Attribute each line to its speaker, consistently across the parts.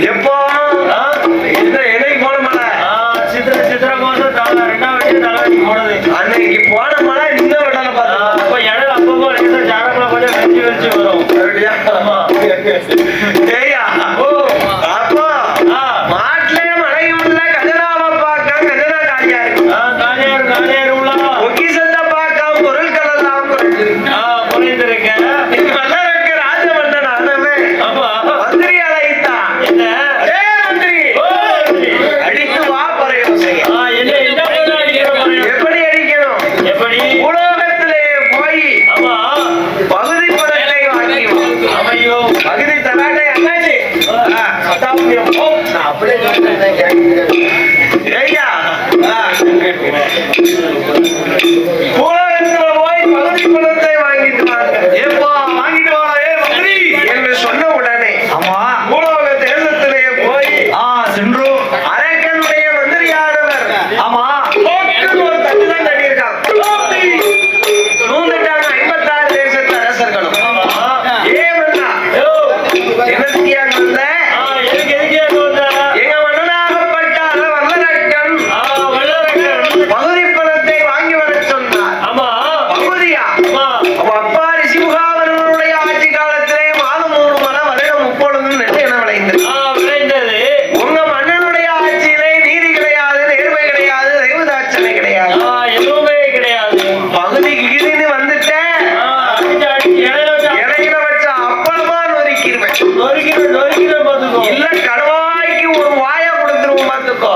Speaker 1: எப்போ என்னைக்கு போன மழை?
Speaker 2: சித்திர மாசம் 2ஆம் தலைவலி போனது.
Speaker 1: அன்னைக்கு போன மழை இந்த விடல பார்த்தா.
Speaker 2: அப்ப இடையில அப்பப்போ லேசா சாரக்குள்ள கொஞ்சம் வெறிச்சு வரும்.
Speaker 1: அப்படியா? ஏய்யா, அப்போ மாட்டுல மழையும் இல்ல, கஜனாவை பார்க்க கஜனா காலியா இருக்கு.
Speaker 2: காலியா இருக்கும்ல.
Speaker 1: பொக்கிஷத்தை பார்க்க பொருட்கள் எல்லாம்
Speaker 2: குறைந்திருக்கேன்.
Speaker 1: மன்னருக்கு ராஜமன்னன் ஆனவே மந்திரி அழைத்தான்.
Speaker 2: என்ன
Speaker 1: மந்திரி அடித்து வா பறையும் செய்ய. எப்படி அடிக்கணும்?
Speaker 2: எப்படி?
Speaker 1: உலோகத்திலே போய் பகுதி பணத்தை வாங்கி
Speaker 2: அமையோ
Speaker 1: பகுதி தராட்டை அண்ணாச்சி நான் அப்படியே ஐயா உலகத்துல போய் பகுதி பணத்தை வாங்கிட்டு வாங்க. ஏப்பா வாங்கிட்டு வா மந்திரி என்று சொன்ன உடனே பூலோக தேசத்திலே போய்
Speaker 2: சென்று
Speaker 1: அரக்கனுடைய மந்திரியானவர் ஒரு தட்டுதான் தட்டியிருக்காங்க. சூழ்ந்துட்டாங்க 56 தேசத்து அரசர்களும். ஏமன்னா எதற்கியாக வந்த? எங்க மன்னனாகப்பட்ட வல்லரக்கன் பகுதி பணத்தை வாங்கி வர சொன்னார். பகுதியா? அப்ப அப்பாரி சிவகாவனுடைய ஆட்சி காலத்திலே மாதம் 3 மலை வருடம் 30 நெட்டு என விளைந்தது. உங்க மன்னனுடைய ஆட்சியிலே நீதி கிடையாது, நேர்மை கிடையாது, தெய்வதாட்சணை கிடையாது.
Speaker 2: எதுவுமே கிடையாது.
Speaker 1: பகுதிக்கு கிதின்னு வந்துட்டேன். இடையில வச்ச அப்பளமா நொறுக்கிடுவேன். இல்ல கடுவாய்க்கு ஒரு வாயை கொடுத்துருவோம் பார்த்துக்கோ.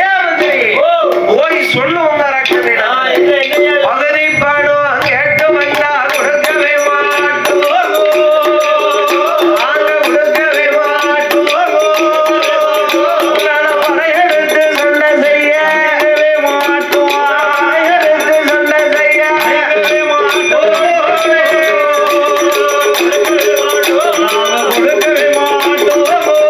Speaker 1: ஏன் வந்து போய் சொல்லுவோங்க ரக்கனிடம். பகுதி பணம் கேட்டு வந்தா கொடுக்கவே மாட்டோம், நாங்க கொடுக்கவே மாட்டோம். படையெடுத்து சண்டை செய்ய மாட்டோம், படையெடுத்து சண்டை செய்ய மாட்டோம், கொடுக்கவே மாட்டோம்.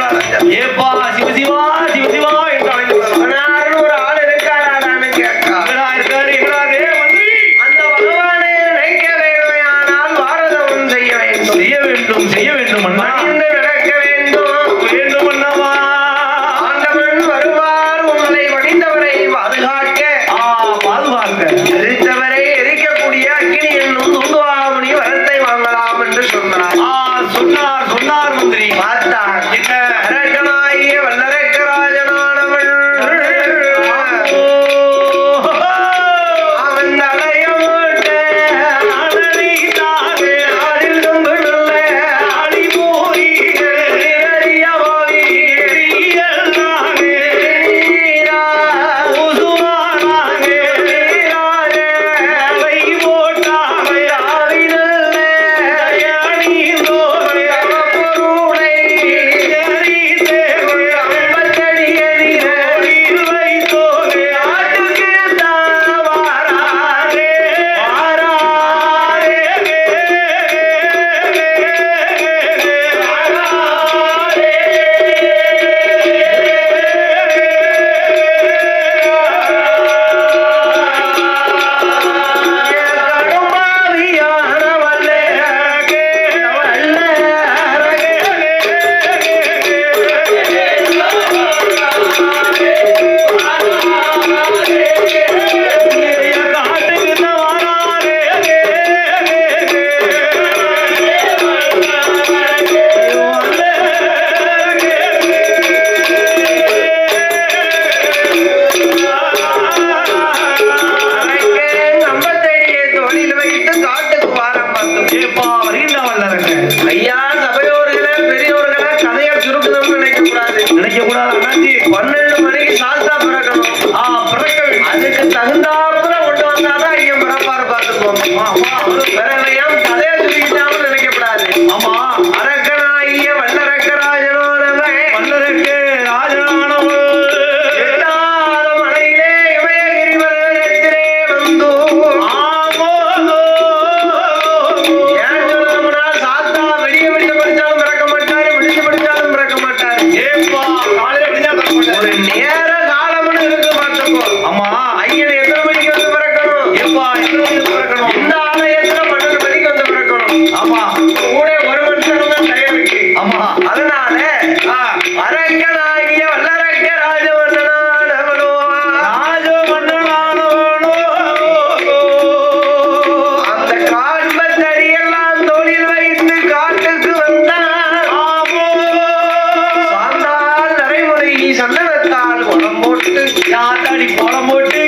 Speaker 1: அழைச்சார்.
Speaker 2: ஏப்பா சிவசிவா சிவசிவா என்று அழைக்கிறார்.
Speaker 1: அவனாருன்னு ஒரு ஆள் இருக்காராடான்னு கேட்கா.
Speaker 2: எங்கடா இருக்காரு எங்கடா மந்திரி?
Speaker 1: அந்த பகவானை நினைக்க வேண்டுமானால் பாரதம் செய்ய வேண்டும்.
Speaker 2: செய்ய வேண்டும் அண்ணா.
Speaker 1: மனித விளக்க வேண்டும்.
Speaker 2: வேண்டும் அண்ணாவா.
Speaker 1: ஆண்டவன் வருவார் உங்களை மனிதவரை பாதுகாக்க.
Speaker 2: பாதுகாக்க.
Speaker 1: எரித்தவரை எரிக்கக்கூடிய அக்கினி என்னும் தூதுவாமணி வரத்தை வாங்கலாம் என்று சொன்னார்.
Speaker 2: சொன்னார் மந்திரி.
Speaker 1: பார்த்தார்.
Speaker 2: என்ன?
Speaker 1: அரக்கனாகிய வல்லரக்கராஜனானவன் அவன் தலைய போட்ட ஆடில் கொண்டுள்ள அறிய போய் நீரா ஐயா சபையோர்களே பெரியோர்களே கதையை சுருக்கணும்னு நினைக்கக்கூடாது. 12 மணிக்கு சாஸ்தா பிறக்கணும். அதுக்கு தகுந்தாப்புல கொண்டு வந்தாதான் ஐயன் பிறப்பாரு பார்த்துக்கோங்க. பிறவையும் கதையை சுருக்கிட்டான்னு நினைக்கக்கூடாது. அரக்கனாகிய வல்லரக்கராஜனோடவன் எட்டாத மலையிலே இமயகிரி பர்வதத்திலே வந்து ஏன் சொல்லணும்னா சாத்தா விடிய விடிய படிச்சாலும் பிறக்க மாட்டாரு, விடிய படிச்சாலும் பிறக்க மாட்டாரு. ஒரு நேர காலம்னு இருக்கு பார்த்துக்கோ. ஐயன் எத்தனை மணிக்கு வந்து பிறக்கணும்? இந்த ஆலயத்துல 12 மணிக்கு வந்து பிறக்கணும். கூட ஒரு மனுஷன் தான் டைம் இருக்கு. அதனால அரக்கனாகிய வல்லரக்க ராஜமன்னனானவனோ அந்த காண்பத்தடியெல்லாம் தோளில் வைத்து காட்டுக்கு வந்தான். சாந்தால் நரைமுறை சந்தனத்தால் குளம் போட்டு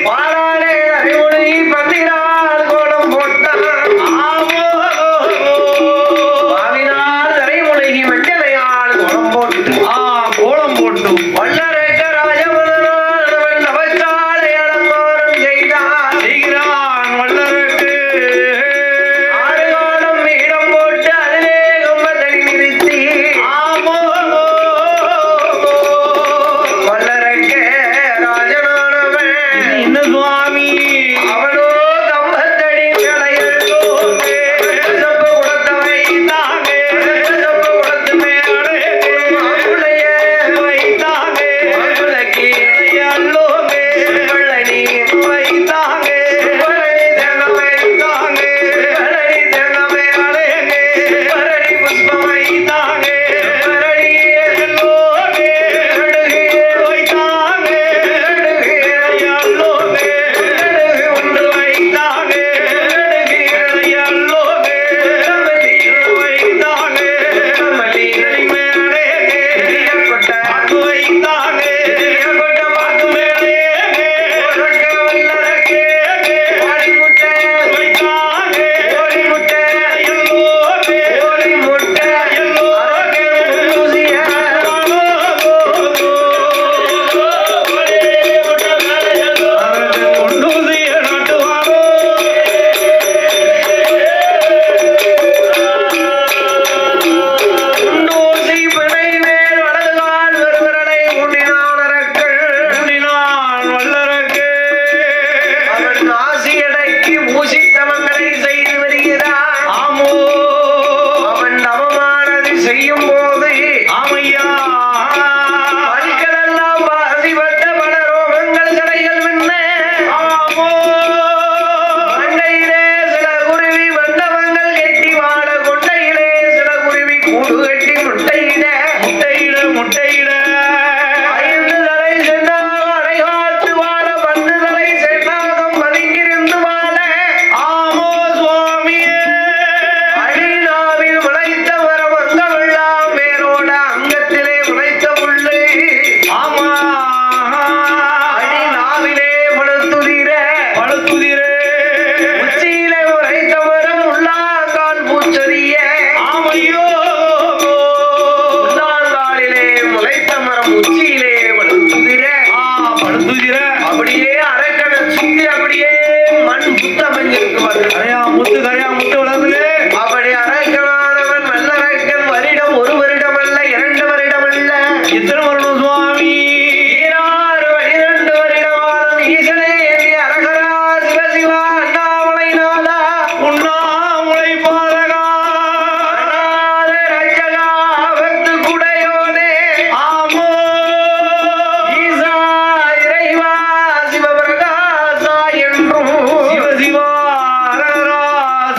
Speaker 1: பாலாலே நரைமுறை பன்னிரால் கோலம் போட்டான். பாவினால் நரைமுறை மஞ்சளையால் கோலம் போட்டு வல்லரக்க ராஜமன்னனானவன் நவச்சாலை அலங்காரம் செய்தான். ஆறுகாலம் இடம் போட்டு அதிலே கம்பத்தை நிறுத்தி வல்லரக்க
Speaker 2: எத்தனை வரணும் சுவாமி?
Speaker 1: 12 வருடமானம் ஈசனே என்று அரகரா சிவசிவா அண்ணாமலை நாதா
Speaker 2: உண்ணாமுலை பாலகா
Speaker 1: அநாத ரட்சகா பக்து குடையோனே
Speaker 2: ஆமோ
Speaker 1: ஈசா இறைவா சிவபிரகாசா என்றும்
Speaker 2: சிவசிவா அரகரா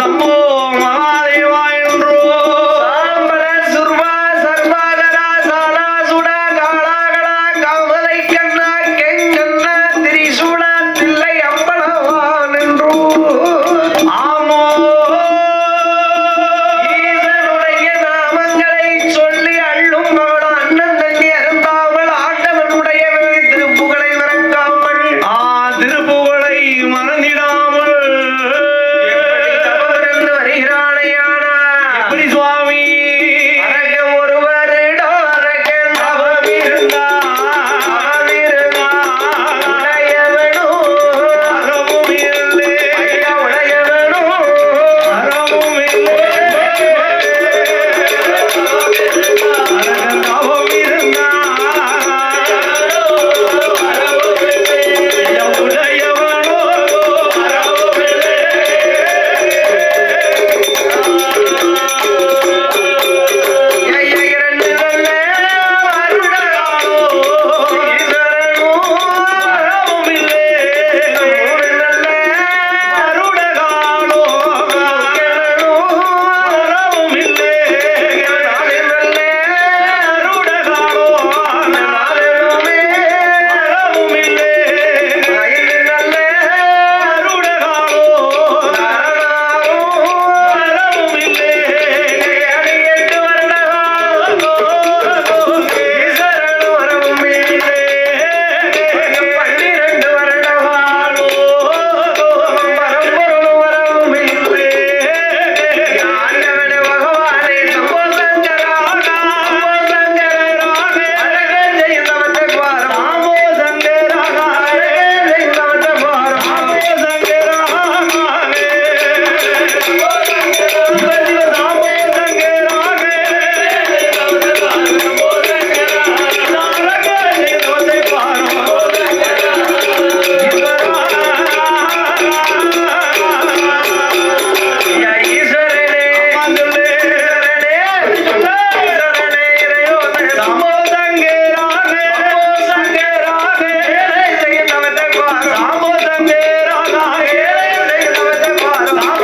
Speaker 2: சம்போ மகாதேவா என்றோ
Speaker 1: சாம்பல சுர்வா சர்வாகரா சாலா சுடா காளாகடா காமலை கண்ணா கெங்கண்ணா திரிசூடா தில்லை அம்பலவான் என்றும்
Speaker 2: ஆமோ
Speaker 1: ஈசனுடைய நாமங்களை சொல்லி அள்ளும் மகள் அண்ணன் தண்ணி அருந்தாமல் ஆண்டவனுடைய திருப்புகளை மறக்காமல்
Speaker 2: திருப்புகழை மறந்திடாமல்
Speaker 1: எப்படி தவறிருந்து வருகிறானையானா
Speaker 2: எப்படி சுவாமி?
Speaker 1: அரக ஒரு வருடம் அரக தவமிருந்தா உடையவனும்
Speaker 2: அறமும் இல்லை
Speaker 1: ஐயா உடையவனும்
Speaker 2: அறமும் இல்லை அரகனாவும் இருந்தான் உடையவனோ அறமும் இல்லை
Speaker 1: ஐயா இரண்டு நல்ல வருடகாலோ ஈஸ்வரனும்
Speaker 2: அறமும் இல்லை
Speaker 1: மூணு நல்ல
Speaker 2: அருடகாலோ அறமும் இல்லை
Speaker 1: நாலு நல்ல
Speaker 2: அருடகாலோ
Speaker 1: நாலுமே
Speaker 2: அறமும் இல்லை
Speaker 1: ஐந்து நல்ல
Speaker 2: அருடகாலோ
Speaker 1: நாலாவும்
Speaker 2: அறமும் இல்லை
Speaker 1: எட்டு வருடகாலோ ஈஸ்வரனும் வரவும் இல்லை 12 வருடகாலோ பரம்பொருளும் வரவும் இல்லை ஆண்டவனே பகவானே சம்போ சங்கரா சம்போ சங்கரா அழகன் செய்தவற்றை பாரும்
Speaker 2: ராமோ சங்கராக
Speaker 1: அழகன் செய்தவற்றை பாரும்
Speaker 2: ராமோ சங்கராக ராமோ
Speaker 1: ஐயா ஈஸ்வரனே ஈஸ்வரனே ஈஸ்வரனே இறைவனே சம்போ சங்கராக ஏழை செய்தவற்றை பாரும் ஏழை செய்தவற்றை பாரும்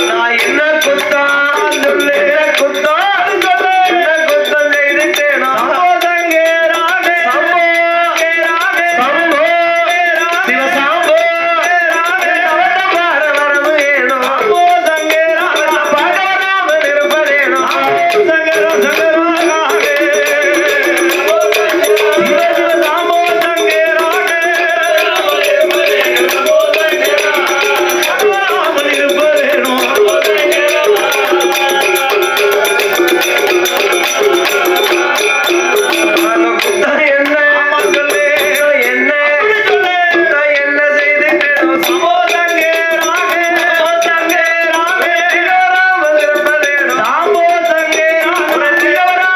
Speaker 1: நான் என்ன குத்தம் என்ன குத்தம் என்ன குத்தம் செய்துட்டேனோ சம்போ சம்போ சிவசாம்போ அவட்ட பார வரவு ஏனோ பகவராமல் இருப்பதேனோ அந்த குத்தம் என்ன என்ன குத்தம் என்ன செய்துட்டேனோ சம்போ பகவராமல் இருப்பதேனோ பகவராமல்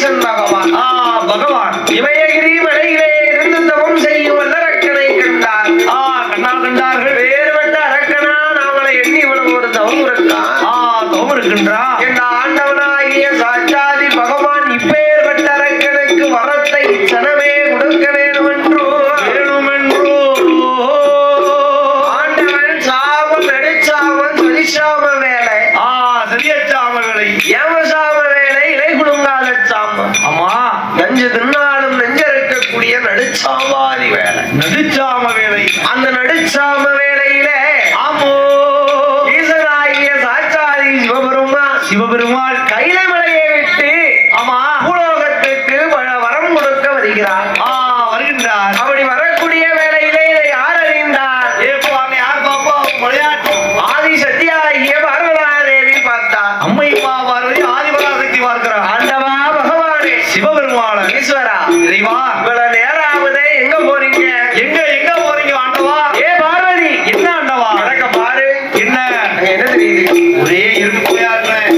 Speaker 1: ஈசன் பகவான்
Speaker 2: பகவான்
Speaker 1: இமயகிரி மலையிலே இருந்து தவம் செய்யும் வல்லரக்கனை கண்டார்.
Speaker 2: கண்ணால் கண்டார்கள்.
Speaker 1: வேறுபட்ட அரக்கனா நாமளை எண்ணி இவ்வளவு ஒரு தவம் இருக்கான்.
Speaker 2: தவம் இருக்கின்றா.
Speaker 1: என் ஆண்டவனாகிய சாட்சாதி பகவான் இப்பேற்பட்ட அரக்கனுக்கு வரத்தை இச்சனமே கொடுக்க வேண்டுமென்றோ ஆண்டவன் சாபம் நெடுச்சாமம் சதிசாம வேலை
Speaker 2: சரியச்சாம வேலை.
Speaker 1: ஏமசாம வேலை இலை குடுங்கால சாமம்
Speaker 2: ஆமா
Speaker 1: நஞ்சு தின்னாலும் நெஞ்சறுக்கக்கூடிய நடுச்சாமாதி வேலை.
Speaker 2: நடுச்சாம வேலை.
Speaker 1: அந்த நடுச்சாம வேலையிலே
Speaker 2: ஆமோ
Speaker 1: ஈசனாகிய சாட்சாதி
Speaker 2: சிவபெருமாள்
Speaker 1: கைலை மலையை விட்டு
Speaker 2: ஆமா
Speaker 1: பூலோகத்துக்கு வரம் கொடுக்க வருகிறார்.
Speaker 2: வருகின்றார்.
Speaker 1: அப்படி வரக்கூடிய வேளையிலே இதை யார் அறிந்தார்?
Speaker 2: யார் பாப்பா விளையாட்டு
Speaker 1: ஆதி சத்தியாகிய பார்வதாதேவி பார்த்தார்.
Speaker 2: அம்மையம்மா பார்வதி ஆதிபராசக்தி பார்க்கிறார்.
Speaker 1: ஆண்டவா பகவானே
Speaker 2: சிவபெருமான
Speaker 1: ஈஸ்வரா
Speaker 2: இறைவா
Speaker 1: இவ்வளவு நேரம் ஆகுதே, எங்க போறீங்க?
Speaker 2: எங்க போறீங்க ஆண்டவா?
Speaker 1: பார்வதி
Speaker 2: என்ன ஆண்டவா?
Speaker 1: நடக்க பாரு.
Speaker 2: என்ன
Speaker 1: அங்க என்ன தெரியுது?
Speaker 2: ஒரே இருக்கு போயா இருக்கிறேன்.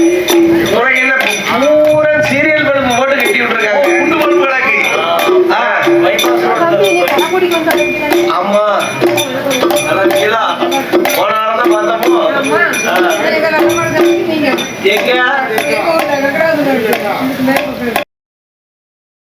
Speaker 1: உனக்கு என்ன பூரா சீரியல் பல்பு போட்டு கட்டி விட்டுருக்காங்க.
Speaker 2: குண்டு பல்பு கிடக்கு.
Speaker 1: ஆமா நல்லா கீழா போனாலும் பார்த்தப்போ எங்க